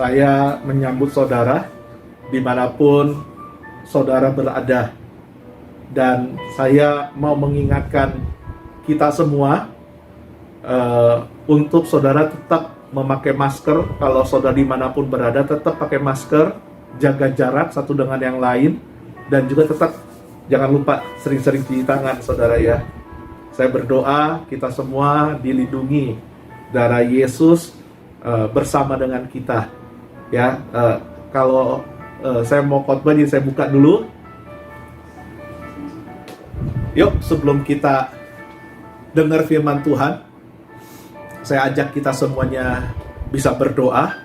Saya menyambut saudara dimanapun saudara berada. Dan saya mau mengingatkan kita semua untuk saudara tetap memakai masker. Kalau saudara dimanapun berada, tetap pakai masker, jaga jarak satu dengan yang lain, dan juga tetap jangan lupa sering-sering cuci tangan, saudara ya. Saya berdoa kita semua dilindungi darah Yesus bersama dengan kita. Ya, kalau saya mau khotbah, jadi saya buka dulu. Yuk, sebelum kita dengar firman Tuhan, saya ajak kita semuanya bisa berdoa.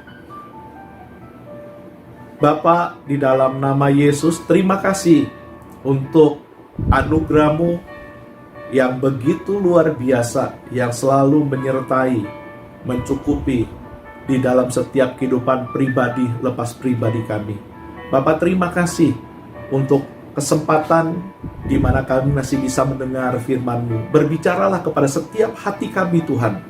Bapa, di dalam nama Yesus, terima kasih untuk anugerah-Mu yang begitu luar biasa, yang selalu menyertai, mencukupi di dalam setiap kehidupan pribadi lepas pribadi kami. Bapak, terima kasih untuk kesempatan di mana kami masih bisa mendengar firman-Mu. Berbicaralah kepada setiap hati kami, Tuhan.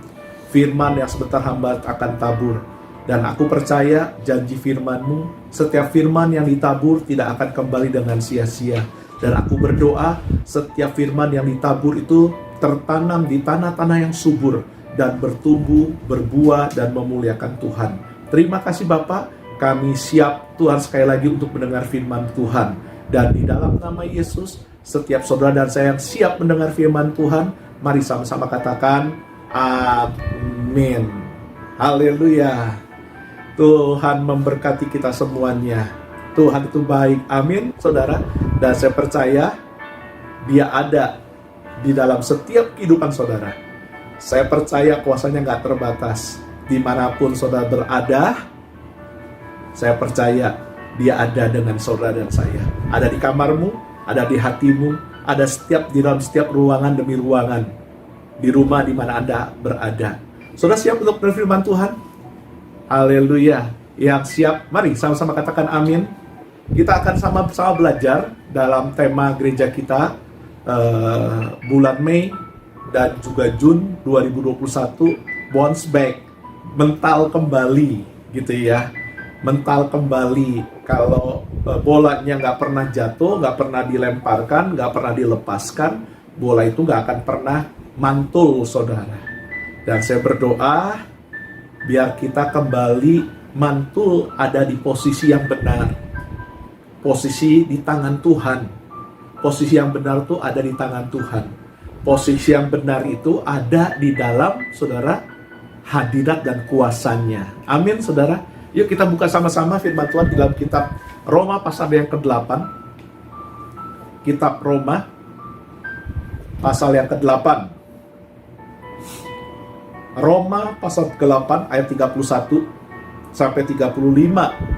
Firman yang sebentar hamba akan tabur. Dan aku percaya janji firman-Mu, setiap firman yang ditabur tidak akan kembali dengan sia-sia. Dan aku berdoa setiap firman yang ditabur itu tertanam di tanah-tanah yang subur dan bertumbuh, berbuah, dan memuliakan Tuhan. Terima kasih Bapak, kami siap Tuhan sekali lagi untuk mendengar firman Tuhan. Dan di dalam nama Yesus, setiap saudara dan saya yang siap mendengar firman Tuhan, mari sama-sama katakan, amin. Haleluya. Tuhan memberkati kita semuanya. Tuhan itu baik, amin saudara. Dan saya percaya Dia ada di dalam setiap kehidupan saudara. Saya percaya kuasanya nggak terbatas. Dimanapun saudara berada, saya percaya Dia ada dengan saudara dan saya. Ada di kamarmu, ada di hatimu, ada di dalam setiap ruangan demi ruangan. Di rumah di mana Anda berada. Saudara siap untuk firman Tuhan? Haleluya. Yang siap, mari sama-sama katakan amin. Kita akan sama-sama belajar dalam tema gereja kita bulan Mei dan juga Jun 2021, bounce back, mental kembali gitu ya. Mental kembali, kalau bolanya nggak pernah jatuh, nggak pernah dilemparkan, nggak pernah dilepaskan, bola itu nggak akan pernah mantul saudara. Dan saya berdoa biar kita kembali mantul ada di posisi yang benar, posisi di tangan Tuhan. Posisi yang benar itu ada di tangan Tuhan. Posisi yang benar itu ada di dalam saudara hadirat dan kuasanya. Amin saudara. Yuk kita buka sama-sama firman Tuhan di dalam kitab Roma pasal yang ke-8. Kitab Roma pasal yang ke-8. Roma pasal ke-8 ayat 31 sampai 35.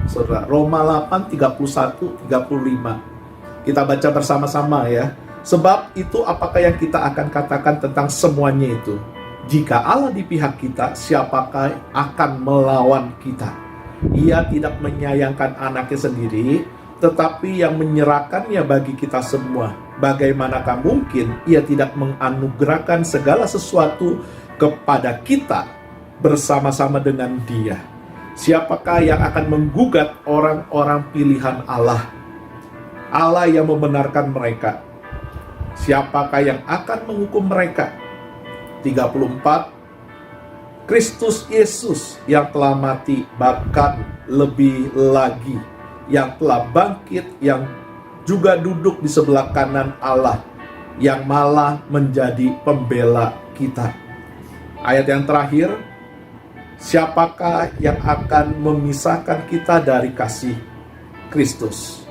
Saudara, Roma 8 31 35. Kita baca bersama-sama ya. Sebab itu apakah yang kita akan katakan tentang semuanya itu? Jika Allah di pihak kita, siapakah akan melawan kita? Ia tidak menyayangkan anaknya sendiri, tetapi yang menyerahkannya bagi kita semua. Bagaimanakah mungkin ia tidak menganugerahkan segala sesuatu kepada kita bersama-sama dengan Dia? Siapakah yang akan menggugat orang-orang pilihan Allah? Allah yang membenarkan mereka. Siapakah yang akan menghukum mereka? 34. Kristus Yesus yang telah mati, bahkan lebih lagi yang telah bangkit, yang juga duduk di sebelah kanan Allah, yang malah menjadi pembela kita. Ayat yang terakhir, siapakah yang akan memisahkan kita dari kasih Kristus?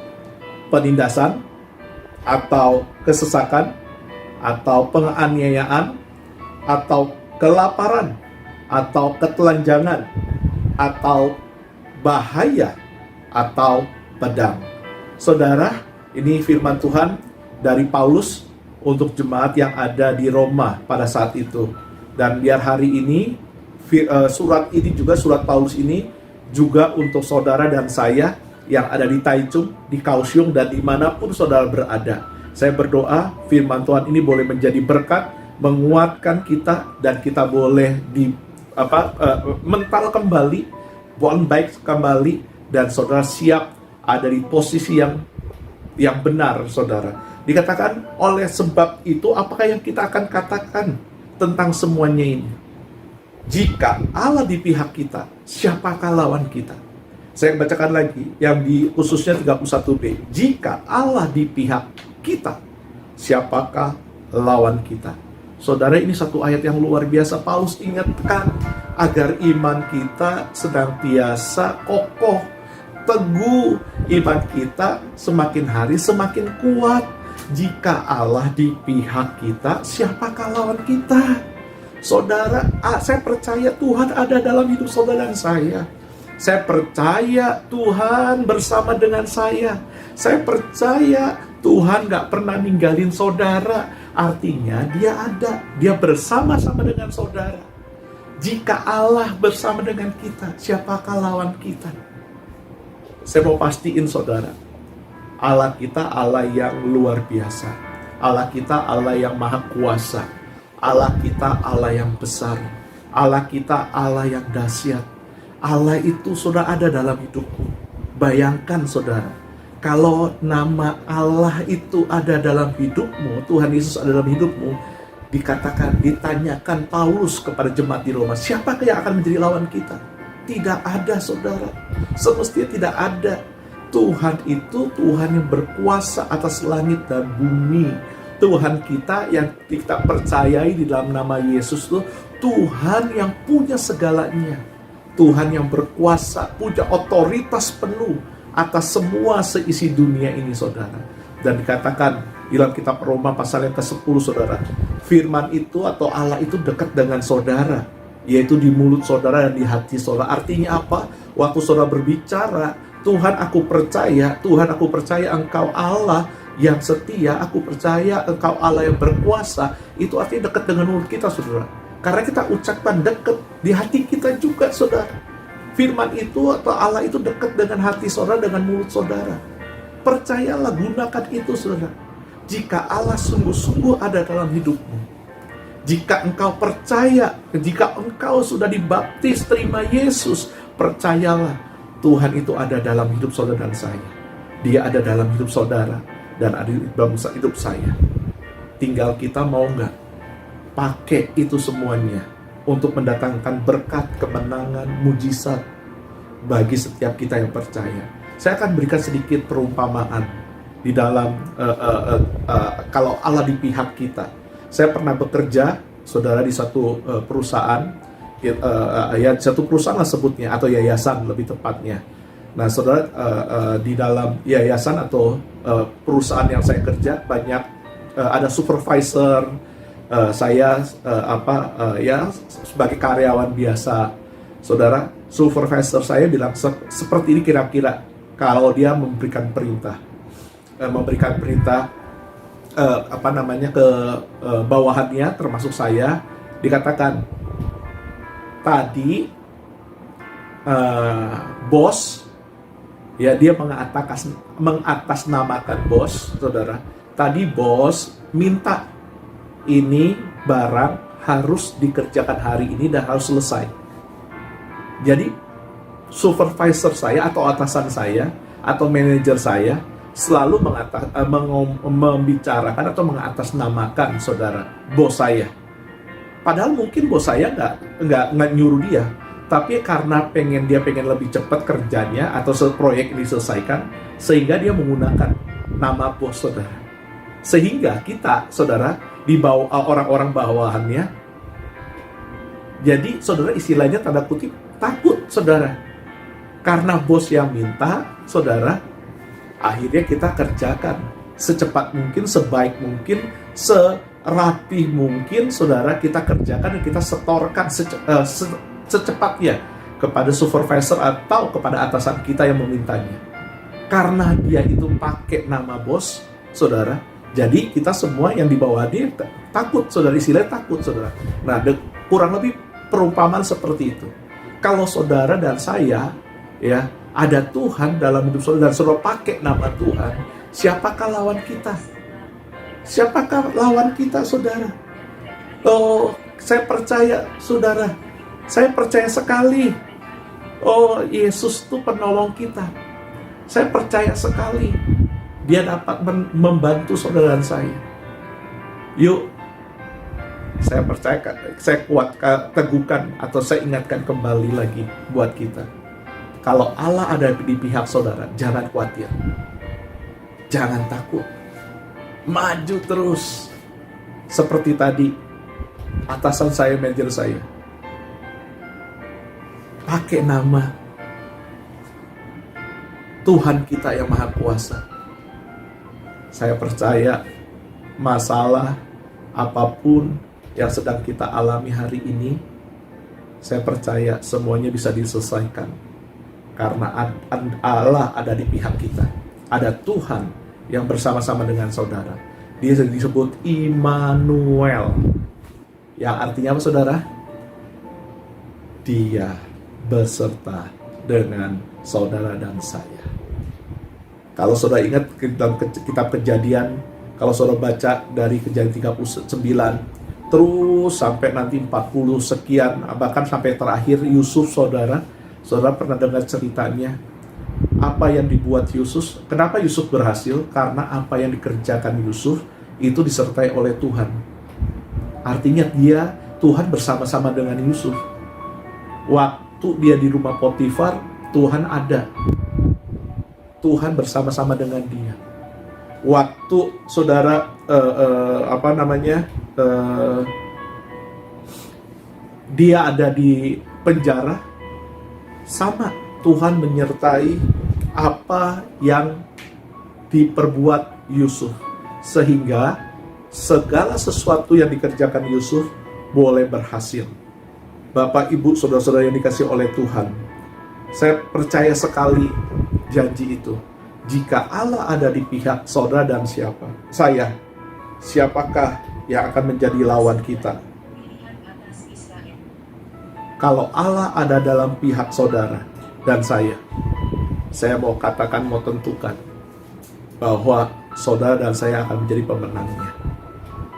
Penindasan, atau kesesakan, atau penganiayaan, atau kelaparan, atau ketelanjangan, atau bahaya, atau pedang. Saudara, ini firman Tuhan dari Paulus untuk jemaat yang ada di Roma pada saat itu. Dan biar hari ini surat ini juga, surat Paulus ini juga untuk saudara dan saya yang ada di Taichung, di Kaohsiung, dan dimanapun saudara berada. Saya berdoa firman Tuhan ini boleh menjadi berkat, menguatkan kita, dan kita boleh mental kembali born back kembali, dan saudara siap ada di posisi yang benar, saudara. Dikatakan oleh sebab itu, apakah yang kita akan katakan tentang semuanya ini? Jika Allah di pihak kita, siapakah lawan kita? Saya bacakan lagi yang di khususnya 31b. Jika Allah di pihak kita, siapakah lawan kita? Saudara, ini satu ayat yang luar biasa. Paulus ingatkan agar iman kita senantiasa kokoh, teguh. Iman kita semakin hari semakin kuat. Jika Allah di pihak kita, siapakah lawan kita? Saudara, saya percaya Tuhan ada dalam hidup saudara dan saya. Saya percaya Tuhan bersama dengan saya. Saya percaya Tuhan gak pernah ninggalin saudara. Artinya dia ada, dia bersama-sama dengan saudara. Jika Allah bersama dengan kita, siapakah lawan kita? Saya mau pastiin saudara, Allah kita Allah yang luar biasa. Allah kita Allah yang maha kuasa. Allah kita Allah yang besar. Allah kita Allah yang dahsyat. Allah itu sudah ada dalam hidupmu. Bayangkan saudara, kalau nama Allah itu ada dalam hidupmu, Tuhan Yesus ada dalam hidupmu, dikatakan, ditanyakan Paulus kepada jemaat di Roma, siapakah yang akan menjadi lawan kita? Tidak ada saudara, semestinya tidak ada. Tuhan itu Tuhan yang berkuasa atas langit dan bumi. Tuhan kita yang kita percayai di dalam nama Yesus itu Tuhan yang punya segalanya. Tuhan yang berkuasa, punya otoritas penuh atas semua seisi dunia ini saudara. Dan dikatakan di dalam kitab Roma pasal yang ke-10 saudara, firman itu atau Allah itu dekat dengan saudara, yaitu di mulut saudara dan di hati saudara. Artinya apa? Waktu saudara berbicara, Tuhan aku percaya Engkau Allah yang setia, aku percaya Engkau Allah yang berkuasa. Itu artinya dekat dengan mulut kita saudara. Karena kita ucapkan dekat di hati kita juga saudara. Firman itu atau Allah itu dekat dengan hati saudara, dengan mulut saudara. Percayalah, gunakan itu saudara. Jika Allah sungguh-sungguh ada dalam hidupmu, jika engkau percaya, jika engkau sudah dibaptis, terima Yesus, percayalah Tuhan itu ada dalam hidup saudara dan saya. Dia ada dalam hidup saudara dan ada dalam hidup saya. Tinggal kita mau nggak pakai itu semuanya untuk mendatangkan berkat, kemenangan, mujizat bagi setiap kita yang percaya. Saya akan berikan sedikit perumpamaan di dalam kalau Allah di pihak kita. Saya pernah bekerja, saudara, di satu perusahaan, satu perusahaan lah sebutnya, atau yayasan lebih tepatnya. Nah, saudara, di dalam yayasan atau perusahaan yang saya kerja banyak ada supervisor. Saya sebagai karyawan biasa, saudara, supervisor saya bilang seperti ini kira-kira kalau dia memberikan perintah ke bawahannya, termasuk saya, dikatakan tadi bos, ya, dia mengatasnamakan bos, saudara. Tadi bos minta ini barang harus dikerjakan hari ini dan harus selesai. Jadi supervisor saya atau atasan saya atau manajer saya selalu membicarakan atau mengatasnamakan saudara bos saya. Padahal mungkin bos saya nggak nyuruh dia, tapi karena dia pengen lebih cepat kerjanya atau proyek ini diselesaikan, sehingga dia menggunakan nama bos saudara. Sehingga kita saudara di bawah orang-orang bawahannya, jadi saudara istilahnya tanda kutip takut saudara, karena bos yang minta saudara. Akhirnya kita kerjakan secepat mungkin, sebaik mungkin, serapih mungkin saudara, kita kerjakan dan kita setorkan secepatnya kepada supervisor atau kepada atasan kita yang memintanya. Karena dia itu pakai nama bos saudara, jadi kita semua yang di bawah dia takut saudara, istilahnya takut saudara. Nah, kurang lebih perumpamaan seperti itu. Kalau saudara dan saya, ya, ada Tuhan dalam hidup saudara dan saudara pakai nama Tuhan, siapakah lawan kita? Siapakah lawan kita saudara? Oh, saya percaya saudara, saya percaya sekali Oh, Yesus itu penolong kita. Saya percaya sekali dia dapat membantu saudara dan saya. Yuk, saya percaya, saya teguhkan atau saya ingatkan kembali lagi buat kita. Kalau Allah ada di pihak saudara, jangan khawatir. Jangan takut. Maju terus. Seperti tadi, atasan saya, manajer saya, pakai nama Tuhan kita yang Maha Kuasa. Saya percaya masalah apapun yang sedang kita alami hari ini, saya percaya semuanya bisa diselesaikan. Karena Allah ada di pihak kita. Ada Tuhan yang bersama-sama dengan saudara. Dia disebut Immanuel. Yang artinya apa, saudara? Dia beserta dengan saudara dan saya. Kalau saudara ingat dalam kitab Kejadian, kalau saudara baca dari Kejadian 39 terus sampai nanti 40 sekian, bahkan sampai terakhir Yusuf, saudara pernah dengar ceritanya apa yang dibuat Yusuf. Kenapa Yusuf berhasil? Karena apa yang dikerjakan Yusuf itu disertai oleh Tuhan. Artinya Tuhan bersama-sama dengan Yusuf. Waktu dia di rumah Potifar, Tuhan ada. Tuhan bersama-sama dengan dia. Waktu saudara dia ada di penjara, sama Tuhan menyertai apa yang diperbuat Yusuf, sehingga segala sesuatu yang dikerjakan Yusuf boleh berhasil. Bapak, Ibu, saudara-saudara yang dikasih oleh Tuhan, saya percaya sekali janji itu. Jika Allah ada di pihak saudara dan siapakah yang akan menjadi lawan kita? Kalau Allah ada dalam pihak saudara dan saya mau katakan, mau tentukan bahwa saudara dan saya akan menjadi pemenangnya.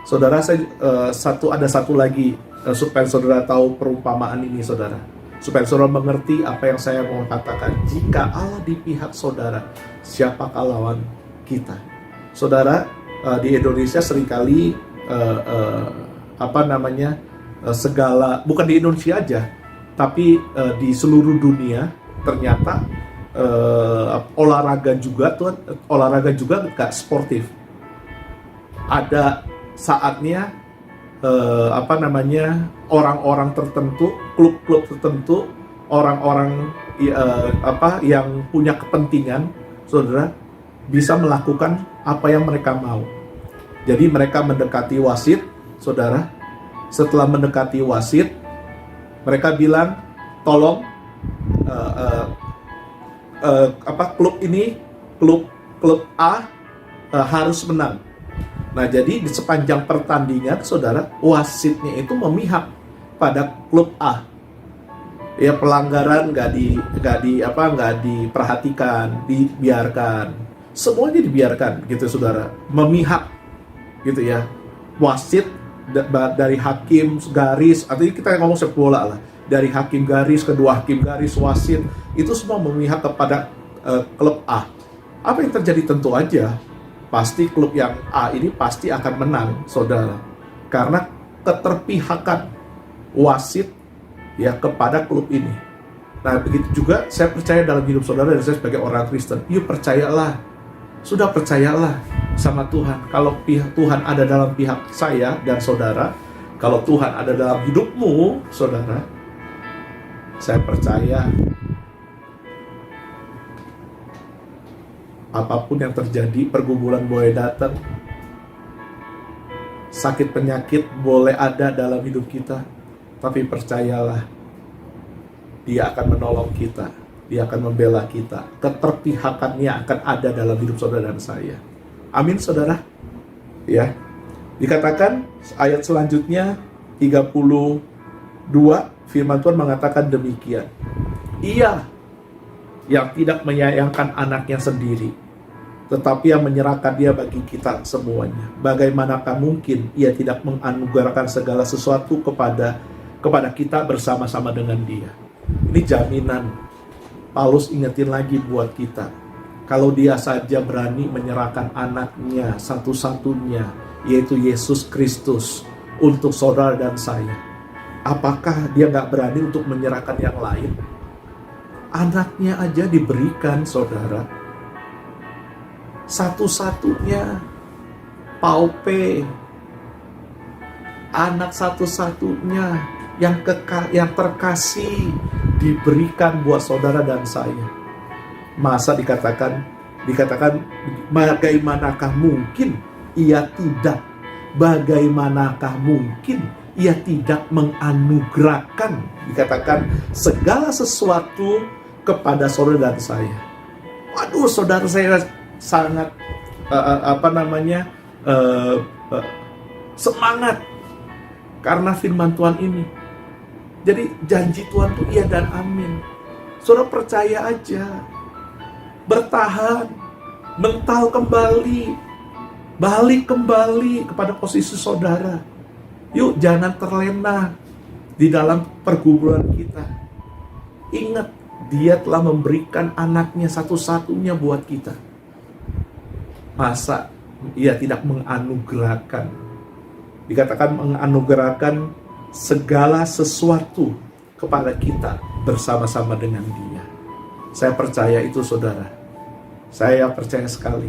Saudara, ada satu lagi supaya saudara tahu perumpamaan ini, saudara. Supaya saudara mengerti apa yang saya mau katakan. Jika Allah di pihak saudara, siapakah lawan kita? Saudara, di Indonesia seringkali bukan di Indonesia aja, tapi di seluruh dunia ternyata olahraga juga gak sportif. Ada saatnya orang-orang tertentu, klub-klub tertentu, orang-orang yang punya kepentingan, saudara, bisa melakukan apa yang mereka mau. Jadi mereka mendekati wasit, saudara. Setelah mendekati wasit, mereka bilang, tolong klub A harus menang. Nah, jadi di sepanjang pertandingan, saudara, wasitnya itu memihak pada klub A. Ya, pelanggaran nggak diperhatikan, dibiarkan. Semuanya dibiarkan, gitu, saudara. Memihak, gitu ya. Wasit dari hakim garis, artinya kita ngomong sepak bola lah. Dari hakim garis, kedua hakim garis, wasit, itu semua memihak kepada klub A. Apa yang terjadi? Tentu aja pasti klub yang A ini pasti akan menang, saudara, karena keterpihakan wasit ya kepada klub ini. Nah, begitu juga saya percaya dalam hidup saudara dan saya sebagai orang Kristen. Yuk, percayalah sama Tuhan. Kalau Tuhan ada dalam pihak saya dan saudara, kalau Tuhan ada dalam hidupmu, saudara, saya percaya apapun yang terjadi, pergumulan boleh datang, sakit penyakit boleh ada dalam hidup kita, tapi percayalah, Dia akan menolong kita, Dia akan membela kita, keterpihakannya akan ada dalam hidup saudara dan saya. Amin, saudara. Ya, dikatakan ayat selanjutnya 32, firman Tuhan mengatakan demikian. Ia yang tidak menyayangkan anaknya sendiri, tetapi yang menyerahkan dia bagi kita semuanya, bagaimanakah mungkin ia tidak menganugerahkan segala sesuatu kepada kita bersama-sama dengan dia? Ini jaminan Paulus ingetin lagi buat kita, kalau dia saja berani menyerahkan anaknya satu-satunya, yaitu Yesus Kristus, untuk saudara dan saya, apakah dia nggak berani untuk menyerahkan yang lain? Anaknya aja diberikan, saudara. Satu-satunya, paupe, anak satu-satunya yang terkasih, diberikan buat saudara dan saya. Masa dikatakan bagaimanakah mungkin ia tidak menganugerahkan, dikatakan segala sesuatu kepada saudara dan saya. Waduh, saudara, saya sangat semangat karena firman Tuhan ini. Jadi janji Tuhan itu iya dan amin. Saudara percaya aja, bertahan, mental kembali, balik kembali kepada posisi saudara. Yuk, jangan terlena di dalam pergumulan kita. Ingat, dia telah memberikan anaknya satu-satunya buat kita. Masa ia tidak menganugerahkan? Dikatakan menganugerahkan segala sesuatu kepada kita bersama-sama dengan dia. Saya percaya itu, saudara. Saya percaya sekali.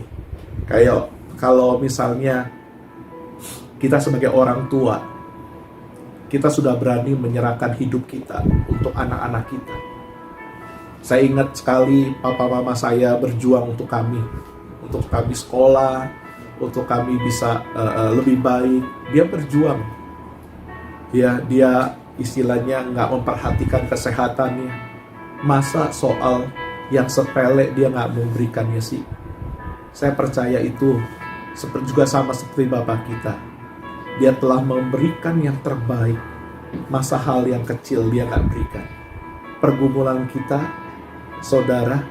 Kayak kalau misalnya kita sebagai orang tua, kita sudah berani menyerahkan hidup kita untuk anak-anak kita. Saya ingat sekali papa mama saya berjuang untuk kami sekolah, untuk kami bisa lebih baik. Dia berjuang. Dia istilahnya nggak memperhatikan kesehatannya. Masa soal yang sepele dia nggak memberikannya sih? Saya percaya itu juga sama seperti Bapak kita. Dia telah memberikan yang terbaik. Masa hal yang kecil dia nggak berikan? Pergumulan kita, saudara,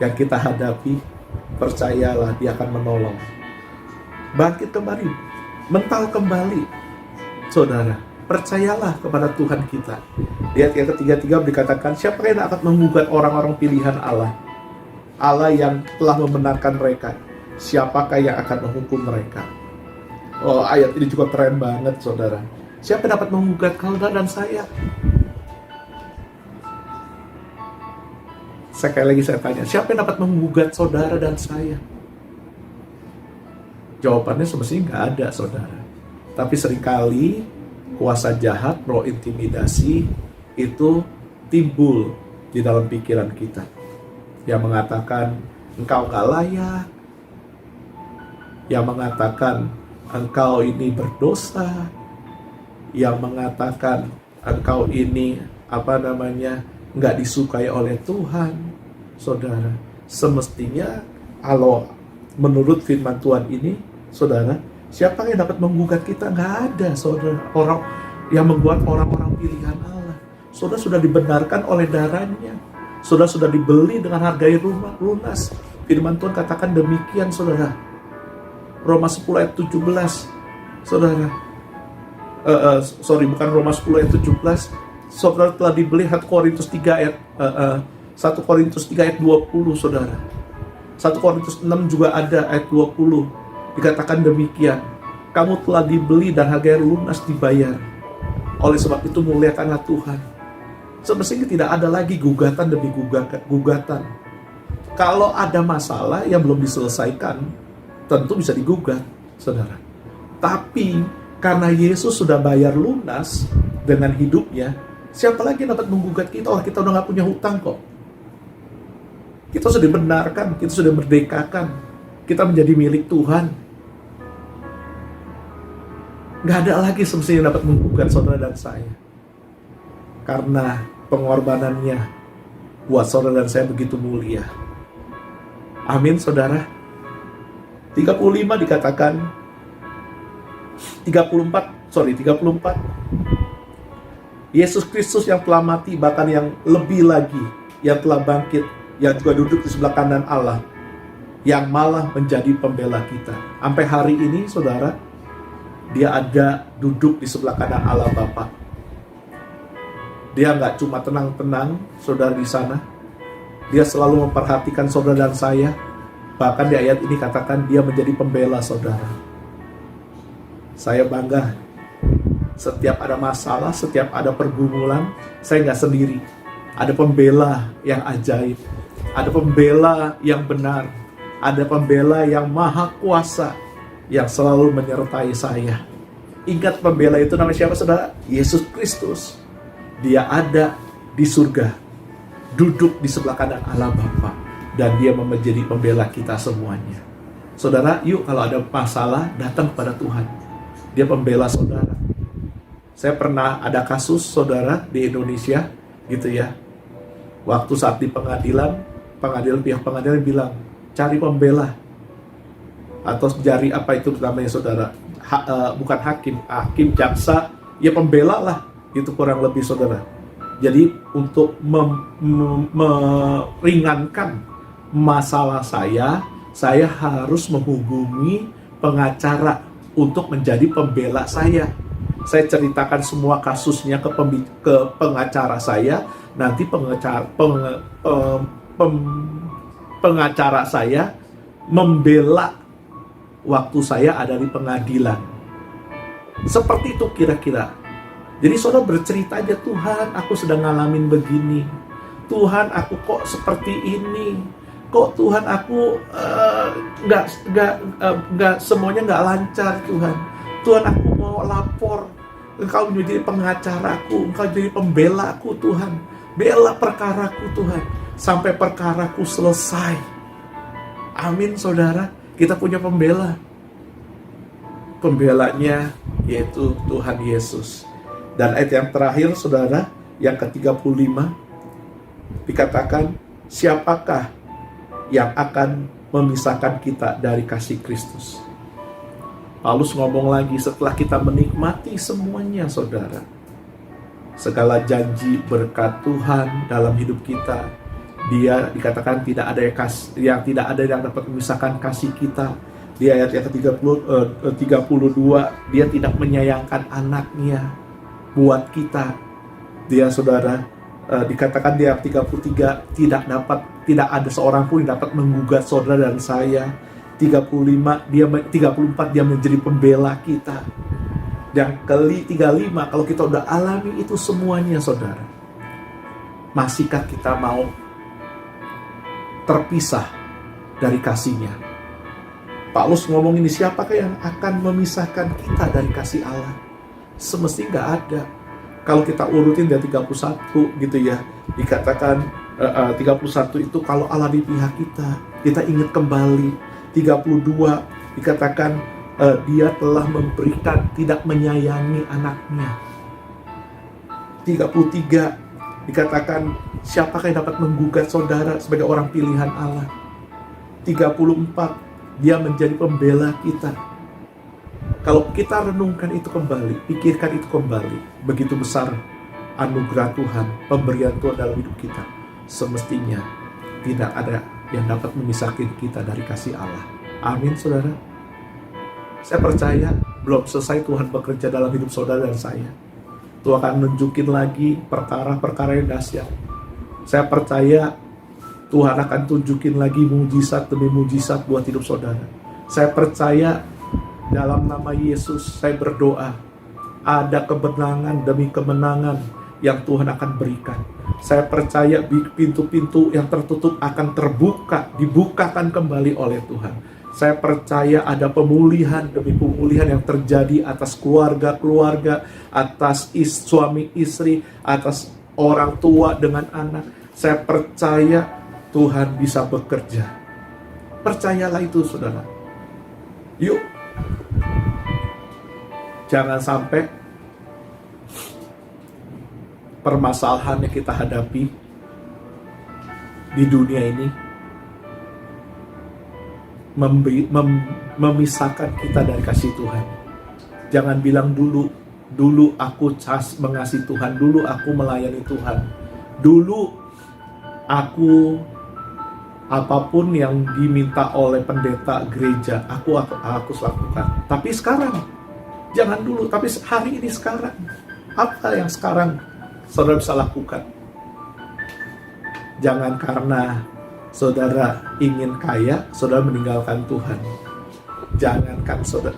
yang kita hadapi, percayalah dia akan menolong. Bangkit kembali, mental kembali, saudara. Percayalah kepada Tuhan kita. Di ayat yang ketiga dikatakan, siapa yang akan menggugat orang-orang pilihan Allah? Allah yang telah membenarkan mereka. Siapakah yang akan menghukum mereka? Oh, ayat ini juga keren banget, saudara. Siapa yang dapat menggugat saudara dan saya? Sekali lagi saya tanya, siapa yang dapat menggugat saudara dan saya? Jawabannya semestinya nggak ada, saudara. Tapi seringkali kuasa jahat, roh intimidasi itu timbul di dalam pikiran kita. Yang mengatakan engkau gak layak, yang mengatakan engkau ini berdosa, yang mengatakan engkau ini gak disukai oleh Tuhan. Saudara, semestinya kalau menurut firman Tuhan ini, saudara, siapa yang dapat menggugat kita? Nggak ada, saudara. Orang yang membuat orang-orang pilihan Allah. Saudara sudah dibenarkan oleh darahnya. Saudara sudah dibeli dengan harga lunas. Firman Tuhan katakan demikian, saudara. Roma 10 ayat 17. Saudara. Bukan Roma 10 ayat 17. Saudara telah dibeli. 1 Korintus 3 ayat 1 Korintus 3 ayat 20, saudara. 1 Korintus 6 juga ada ayat 20. Dikatakan demikian, kamu telah dibeli dan harga lunas dibayar. Oleh sebab itu muliakanlah Tuhan. Semestinya tidak ada lagi gugatan demi gugatan. Kalau ada masalah yang belum diselesaikan, tentu bisa digugat, saudara. Tapi karena Yesus sudah bayar lunas dengan hidupnya, siapa lagi yang dapat menggugat kita? Oh, kita udah gak punya hutang kok. Kita sudah dibenarkan, kita sudah merdekakan, kita menjadi milik Tuhan. Gak ada lagi semestinya yang dapat menggugat saudara dan saya. Karena pengorbanannya buat saudara dan saya begitu mulia. Amin, saudara. 35 dikatakan 34. Yesus Kristus yang telah mati, bahkan yang lebih lagi, yang telah bangkit, yang juga duduk di sebelah kanan Allah, yang malah menjadi pembela kita. Sampai hari ini, saudara, dia ada duduk di sebelah kanan Allah Bapa. Dia nggak cuma tenang-tenang, saudara, di sana, Dia selalu memperhatikan saudara dan saya. Bahkan di ayat ini katakan dia menjadi pembela saudara. Saya bangga. Setiap ada masalah, setiap ada pergumulan, saya nggak sendiri. Ada pembela yang ajaib. Ada pembela yang benar. Ada pembela yang maha kuasa yang selalu menyertai saya. Ingat pembela itu namanya siapa saudara? Yesus Kristus. Dia ada di surga, duduk di sebelah kanan Allah Bapa, dan dia menjadi pembela kita semuanya. Saudara, yuk kalau ada masalah datang kepada Tuhan. Dia pembela saudara. Saya pernah ada kasus saudara di Indonesia gitu ya. Waktu saat di pengadilan pihak pengadilan bilang cari pembela atau cari apa itu namanya saudara, bukan hakim jaksa, ya pembela lah, itu kurang lebih saudara. Jadi untuk meringankan masalah saya harus menghubungi pengacara untuk menjadi pembela saya. Saya ceritakan semua kasusnya ke pengacara saya. Nanti pengacara saya membela waktu saya ada di pengadilan. Seperti itu kira-kira. Jadi saudara bercerita aja, Tuhan aku sedang ngalamin begini. Tuhan aku kok seperti ini. Kok Tuhan aku nggak semuanya nggak lancar Tuhan. Tuhan aku mau lapor. Engkau menjadi pengacaraku, Engkau jadi pembelaku Tuhan. Bela perkaraku Tuhan sampai perkaraku selesai. Amin saudara. Kita punya pembela. Pembelanya yaitu Tuhan Yesus. Dan ayat yang terakhir saudara, yang ke-35 dikatakan, siapakah yang akan memisahkan kita dari kasih Kristus? Paulus ngomong lagi, setelah kita menikmati semuanya saudara, segala janji berkat Tuhan dalam hidup kita, dia dikatakan tidak ada yang dapat memisahkan kasih kita. Di ayat yang ke-32, dia tidak menyayangkan anaknya buat kita. Dia saudara, dikatakan di ayat 33, tidak ada seorang pun yang dapat menggugat saudara dan saya. 34 dia menjadi pembela kita. Dan ke-35, kalau kita udah alami itu semuanya saudara, masihkah kita mau terpisah dari kasih-Nya? Paulus ngomong ini, siapakah yang akan memisahkan kita dari kasih Allah? Semestinya nggak ada. Kalau kita urutin dari 31 gitu ya, dikatakan 31 itu kalau Allah di pihak kita ingat kembali. 32 dikatakan dia telah memberikan, tidak menyayangi anaknya. 33 dikatakan siapakah yang dapat menggugat saudara sebagai orang pilihan Allah. 34 dia menjadi pembela kita. Kalau kita renungkan itu kembali, pikirkan itu kembali, begitu besar anugerah Tuhan, pemberian Tuhan dalam hidup kita. Semestinya tidak ada yang dapat memisahkan kita dari kasih Allah. Amin saudara. Saya percaya belum selesai Tuhan bekerja dalam hidup saudara dan saya. Tuhan akan nunjukin lagi perkara-perkara yang dahsyat. Saya percaya Tuhan akan tunjukin lagi mujizat demi mujizat buat hidup saudara. Saya percaya dalam nama Yesus saya berdoa, ada kemenangan demi kemenangan yang Tuhan akan berikan. Saya percaya pintu-pintu yang tertutup akan terbuka, dibukakan kembali oleh Tuhan. Saya percaya ada pemulihan demi pemulihan yang terjadi atas keluarga-keluarga, atas suami istri, atas orang tua dengan anak. Saya percaya Tuhan bisa bekerja. Percayalah itu saudara. Yuk, jangan sampai permasalahan yang kita hadapi di dunia ini memisahkan kita dari kasih Tuhan. Jangan bilang dulu aku mengasihi Tuhan, dulu aku melayani Tuhan, dulu aku apapun yang diminta oleh pendeta gereja aku lakukan. Tapi sekarang, jangan dulu, tapi hari ini sekarang, apa yang sekarang saudara bisa lakukan? Jangan karena saudara ingin kaya, saudara meninggalkan Tuhan.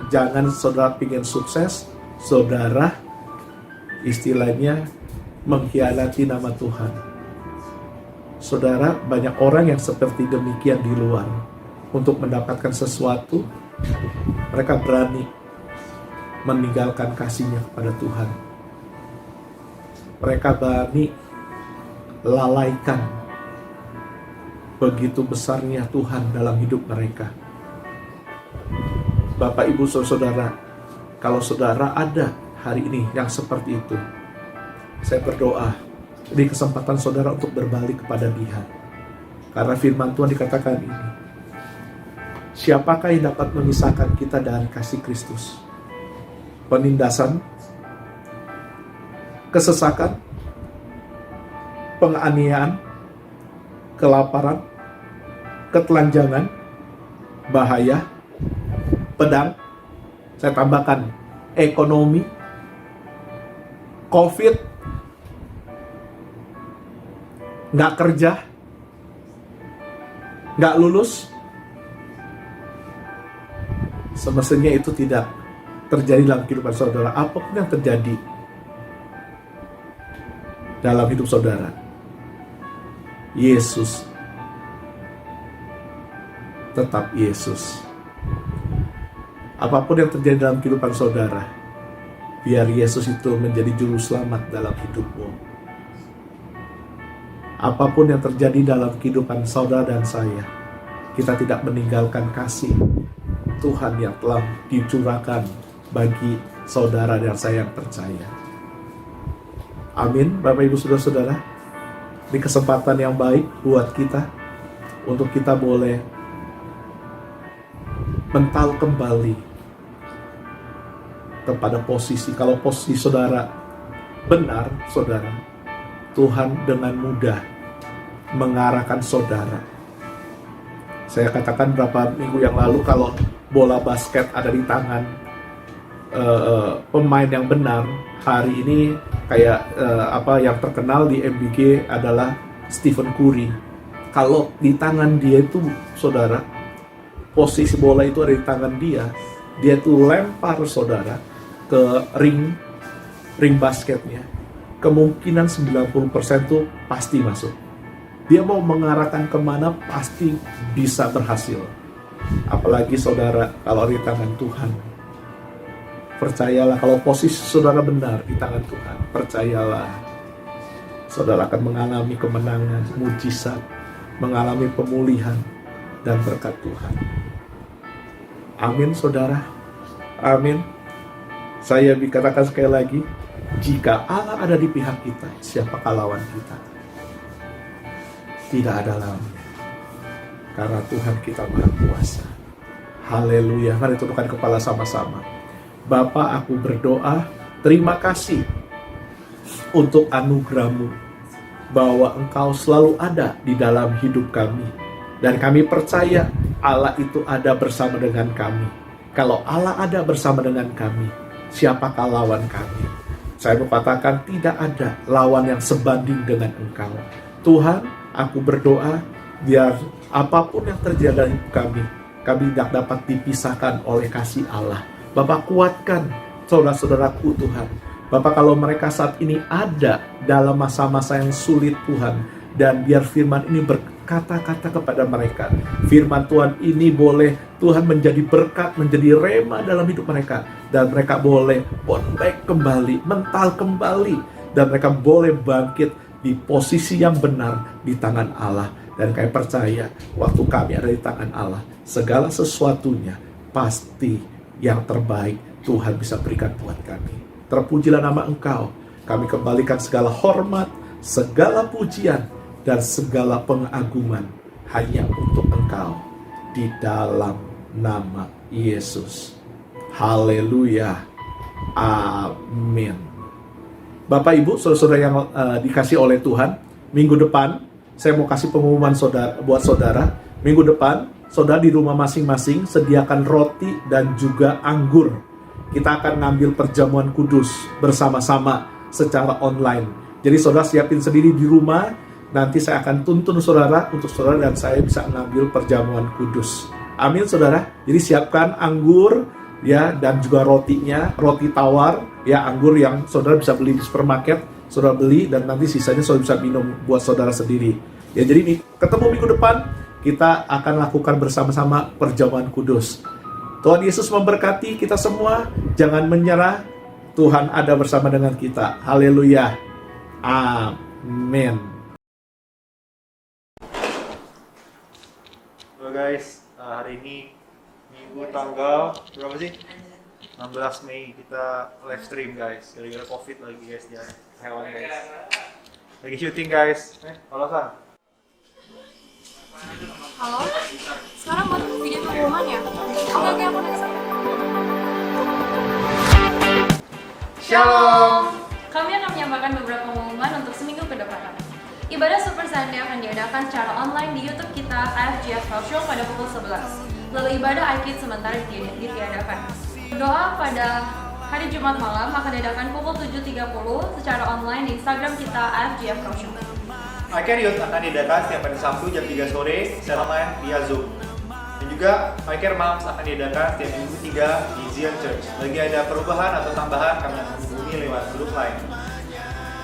Jangan saudara ingin sukses, saudara istilahnya mengkhianati nama Tuhan. Saudara, banyak orang yang seperti demikian di luar. Untuk mendapatkan sesuatu, mereka berani meninggalkan kasihnya kepada Tuhan. Mereka berani lalaikan begitu besarnya Tuhan dalam hidup mereka. Bapak, Ibu, Saudara, kalau saudara ada hari ini yang seperti itu, saya berdoa di kesempatan saudara untuk berbalik kepada Dia. Karena firman Tuhan dikatakan ini, siapakah yang dapat memisahkan kita dari kasih Kristus? Penindasan, kesesakan, penganiayaan, kelaparan, ketelanjangan, bahaya, pedang, saya tambahkan ekonomi, COVID, nggak kerja, nggak lulus. Semestinya itu tidak terjadi dalam kehidupan saudara. Apapun yang terjadi dalam hidup saudara, Yesus tetap Yesus. Apapun yang terjadi dalam kehidupan saudara, biar Yesus itu menjadi juru selamat dalam hidupmu. Apapun yang terjadi dalam kehidupan saudara dan saya, kita tidak meninggalkan kasih Tuhan yang telah dicurahkan bagi saudara dan saya yang percaya. Amin. Bapak, Ibu, Saudara-saudara, di kesempatan yang baik buat kita, untuk kita boleh mental kembali kepada posisi. Kalau posisi saudara benar, saudara, Tuhan dengan mudah mengarahkan saudara. Saya katakan beberapa minggu yang lalu, kalau bola basket ada di tangan pemain yang benar, hari ini kayak yang terkenal di NBA adalah Stephen Curry. Kalau di tangan dia itu, saudara, posisi bola itu ada di tangan dia, dia tuh lempar saudara ke ring basketnya, kemungkinan 90% tuh pasti masuk. Dia mau mengarahkan kemana pasti bisa berhasil. Apalagi saudara kalau di tangan Tuhan. Percayalah, kalau posisi saudara benar di tangan Tuhan, percayalah, saudara akan mengalami kemenangan, mujizat, mengalami pemulihan dan berkat Tuhan. Amin, saudara. Amin. Saya dikatakan sekali lagi, jika Allah ada di pihak kita, siapakah lawan kita? Tidak ada lawannya. Karena Tuhan kita Maha Kuasa. Haleluya. Mari tundukkan kepala sama-sama. Bapa, aku berdoa, terima kasih untuk anugerah-Mu, bahwa Engkau selalu ada di dalam hidup kami. Dan kami percaya Allah itu ada bersama dengan kami. Kalau Allah ada bersama dengan kami, siapakah lawan kami? Saya mau katakan tidak ada lawan yang sebanding dengan Engkau. Tuhan, aku berdoa biar apapun yang terjadi dalam kami tidak dapat dipisahkan oleh kasih Allah. Bapak, kuatkan saudara-saudaraku Tuhan. Bapak, kalau mereka saat ini ada dalam masa-masa yang sulit Tuhan, dan biar firman ini berkata-kata kepada mereka. Firman Tuhan ini boleh Tuhan menjadi berkat, menjadi rema dalam hidup mereka. Dan mereka boleh bounce back kembali, mental kembali. Dan mereka boleh bangkit di posisi yang benar di tangan Allah. Dan kami percaya waktu kami ada di tangan Allah, segala sesuatunya pasti yang terbaik Tuhan bisa berikan buat kami. Terpujilah nama Engkau. Kami kembalikan segala hormat, segala pujian, dan segala pengagungan hanya untuk Engkau, di dalam nama Yesus. Haleluya. Amin. Bapak, Ibu, saudara-saudara yang dikasih oleh Tuhan, minggu depan saya mau kasih pengumuman buat saudara. Minggu depan saudara di rumah masing-masing sediakan roti dan juga anggur. Kita akan ngambil perjamuan kudus bersama-sama secara online. Jadi saudara siapin sendiri di rumah, nanti saya akan tuntun saudara untuk saudara dan saya bisa mengambil perjamuan kudus. Amin saudara. Jadi siapkan anggur ya dan juga rotinya, roti tawar ya, anggur yang saudara bisa beli di supermarket, saudara beli dan nanti sisanya saudara bisa minum buat saudara sendiri. Ya jadi nih, ketemu minggu depan kita akan lakukan bersama-sama perjamuan kudus. Tuhan Yesus memberkati kita semua, jangan menyerah. Tuhan ada bersama dengan kita. Haleluya. Amin. Halo guys, hari ini Minggu tanggal berapa sih? 16 Mei kita live stream guys. Gara-gara Covid lagi guys, ya hewan guys. Lagi syuting guys. Halo San. Halo? Sekarang baru video pengumuman ya? Oke, aku next. Shalom! Kami akan menyampaikan beberapa pengumuman untuk seminggu ke depan. Ibadah Super Sunday akan diadakan secara online di YouTube kita AFGF Show pada pukul 11. Lalu ibadah iKids sementara ditiadakan. Doa pada hari Jumat malam akan diadakan pukul 7.30 secara online di Instagram kita AFGF Show. iCare Youth akan diadakan setiap hari Sabtu jam 3 sore secara online via Zoom. Dan juga iCare Moms akan diadakan setiap minggu 3 di Zion Church. Lagi ada perubahan atau tambahan, kami akan hubungi lewat grup lain.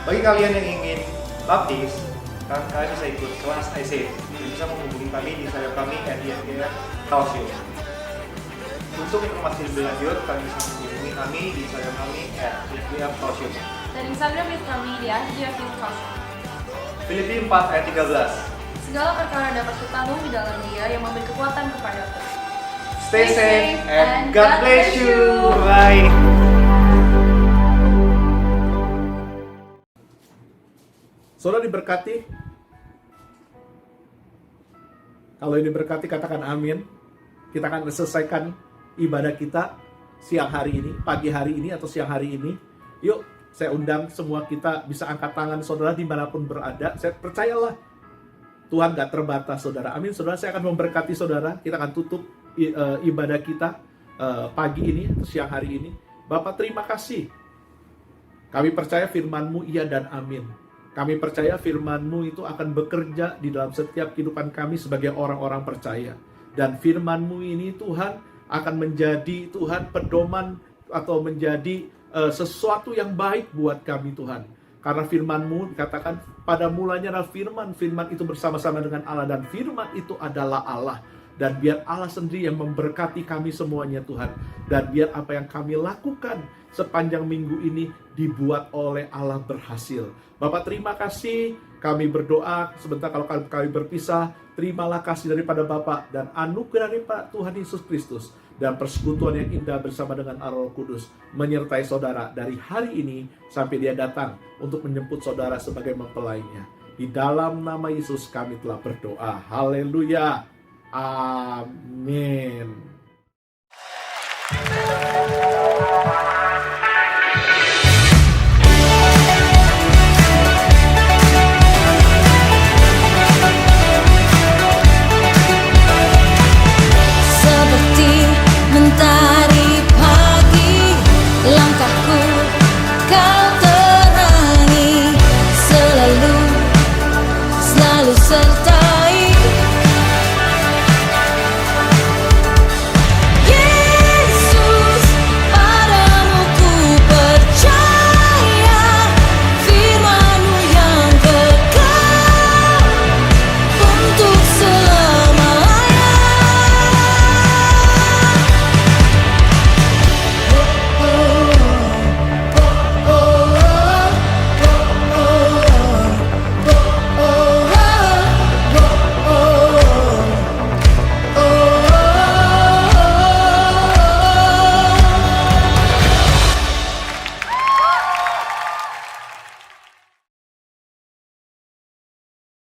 Bagi kalian yang ingin baptis, kalian bisa ikut kelas IC. Bisa menghubungi kami di Instagram kami @ifgf_talkshow. Untuk informasi lebih lanjut, kalian bisa menghubungi kami di Instagram kami @ifgf_talkshow. Dan Instagram kami di AFGF Show. Filipi 4 ayat 13. Segala perkara dapat ketahui di dalam Dia yang memberi kekuatan kepadaku. Stay safe and God bless you. Bye. Saudara diberkati. Kalau ini diberkati katakan amin. Kita akan selesaikan ibadah kita siang hari ini, pagi hari ini atau siang hari ini. Yuk, saya undang semua kita bisa angkat tangan saudara dimanapun berada. Saya percayalah Tuhan gak terbatas saudara. Amin saudara. Saya akan memberkati saudara. Kita akan tutup ibadah kita pagi ini atau siang hari ini. Bapak terima kasih. Kami percaya firman-Mu iya dan amin. Kami percaya firman-Mu itu akan bekerja di dalam setiap kehidupan kami sebagai orang-orang percaya. Dan firman-Mu ini Tuhan akan menjadi Tuhan pedoman atau menjadi sesuatu yang baik buat kami Tuhan. Karena firman-Mu dikatakan pada mulanya adalah firman. Firman itu bersama-sama dengan Allah dan firman itu adalah Allah. Dan biar Allah sendiri yang memberkati kami semuanya Tuhan. Dan biar apa yang kami lakukan sepanjang minggu ini dibuat oleh Allah berhasil. Bapak terima kasih. Kami berdoa sebentar kalau kami berpisah. Terimalah kasih daripada Bapak dan anugerah dari Tuhan Yesus Kristus. Dan persekutuan yang indah bersama dengan Roh Kudus menyertai saudara dari hari ini sampai Dia datang untuk menjemput saudara sebagai mempelainya. Di dalam nama Yesus kami telah berdoa. Haleluya. Amin.